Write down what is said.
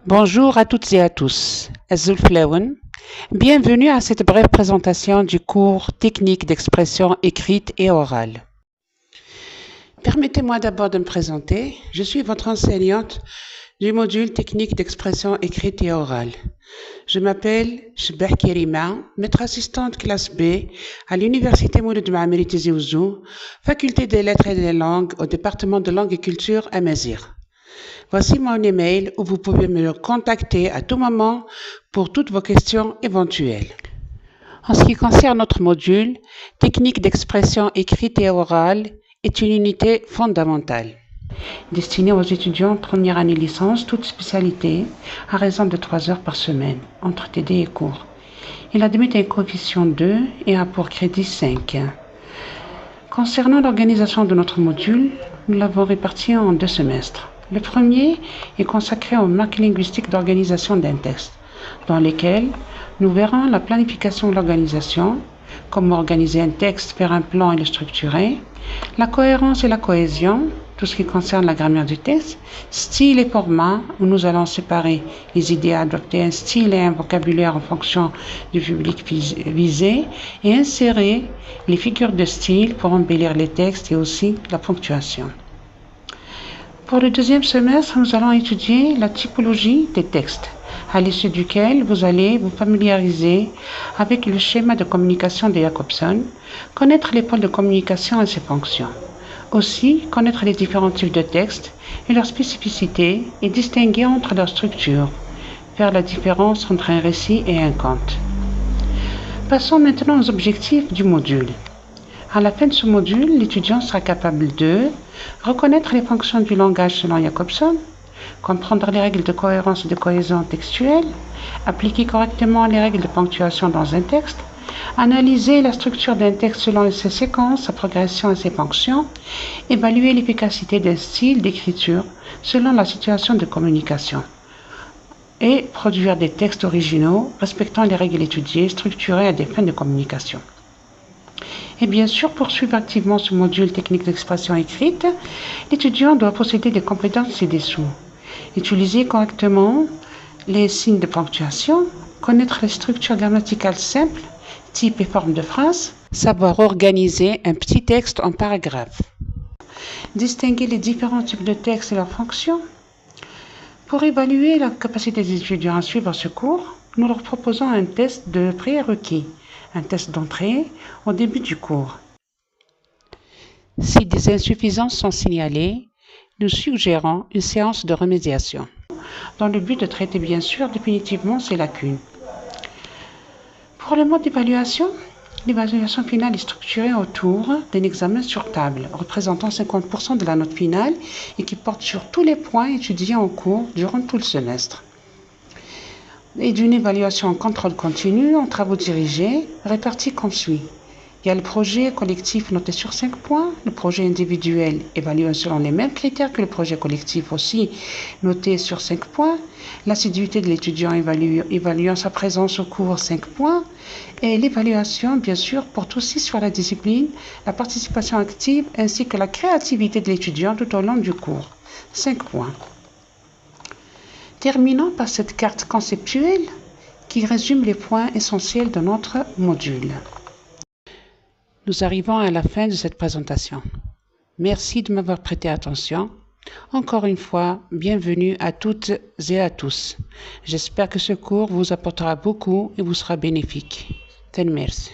Bonjour à toutes et à tous. Azul Flawen. Bienvenue à cette brève présentation du cours technique d'expression écrite et orale. Permettez-moi d'abord de me présenter. Je suis votre enseignante du module technique d'expression écrite et orale. Je m'appelle Chebah Kerima, maître assistante classe B à l'Université Mouloud Maamri Tizi Ouzou, faculté des lettres et des langues au département de langue et culture à Mazir. Voici mon email où vous pouvez me contacter à tout moment pour toutes vos questions éventuelles. En ce qui concerne notre module, technique d'expression écrite et orale est une unité fondamentale destinée aux étudiants de première année licence, toute spécialité, à raison de 3 heures par semaine, entre TD et cours. Il admet un coefficient 2 et a pour crédit 5. Concernant l'organisation de notre module, nous l'avons réparti en 2 semestres. Le premier est consacré aux marques linguistiques d'organisation d'un texte, dans lesquels nous verrons la planification de l'organisation, comment organiser un texte, faire un plan et le structurer, la cohérence et la cohésion, tout ce qui concerne la grammaire du texte, style et format, où nous allons séparer les idées à adopter un style et un vocabulaire en fonction du public visé, et insérer les figures de style pour embellir les textes et aussi la ponctuation. Pour le deuxième semestre, nous allons étudier la typologie des textes, à l'issue duquel vous allez vous familiariser avec le schéma de communication de Jacobson, connaître les pôles de communication et ses fonctions. Aussi, connaître les différents types de textes et leurs spécificités et distinguer entre leurs structures, faire la différence entre un récit et un conte. Passons maintenant aux objectifs du module. À la fin de ce module, l'étudiant sera capable de reconnaître les fonctions du langage selon Jacobson, comprendre les règles de cohérence et de cohésion textuelle, appliquer correctement les règles de ponctuation dans un texte, analyser la structure d'un texte selon ses séquences, sa progression et ses fonctions, évaluer l'efficacité d'un style d'écriture selon la situation de communication, et produire des textes originaux respectant les règles étudiées, structurés à des fins de communication. Et bien sûr, pour suivre activement ce module technique d'expression écrite, l'étudiant doit posséder des compétences ci-dessous. Utiliser correctement les signes de ponctuation, connaître les structures grammaticales simples, types et formes de phrases, savoir organiser un petit texte en paragraphes, distinguer les différents types de textes et leurs fonctions. Pour évaluer la capacité des étudiants à suivre ce cours, nous leur proposons un test de prérequis, un test d'entrée au début du cours. Si des insuffisances sont signalées, nous suggérons une séance de remédiation, dans le but de traiter bien sûr définitivement ces lacunes. Pour le mode d'évaluation, l'évaluation finale est structurée autour d'un examen sur table, représentant 50% de la note finale et qui porte sur tous les points étudiés en cours durant tout le semestre, et d'une évaluation en contrôle continu en travaux dirigés, répartis comme suit. Il y a le projet collectif noté sur 5 points, le projet individuel évalué selon les mêmes critères que le projet collectif aussi noté sur 5 points, l'assiduité de l'étudiant évaluant sa présence au cours 5 points, et l'évaluation bien sûr porte aussi sur la discipline, la participation active ainsi que la créativité de l'étudiant tout au long du cours, 5 points. Terminons par cette carte conceptuelle qui résume les points essentiels de notre module. Nous arrivons à la fin de cette présentation. Merci de m'avoir prêté attention. Encore une fois, bienvenue à toutes et à tous. J'espère que ce cours vous apportera beaucoup et vous sera bénéfique. Merci.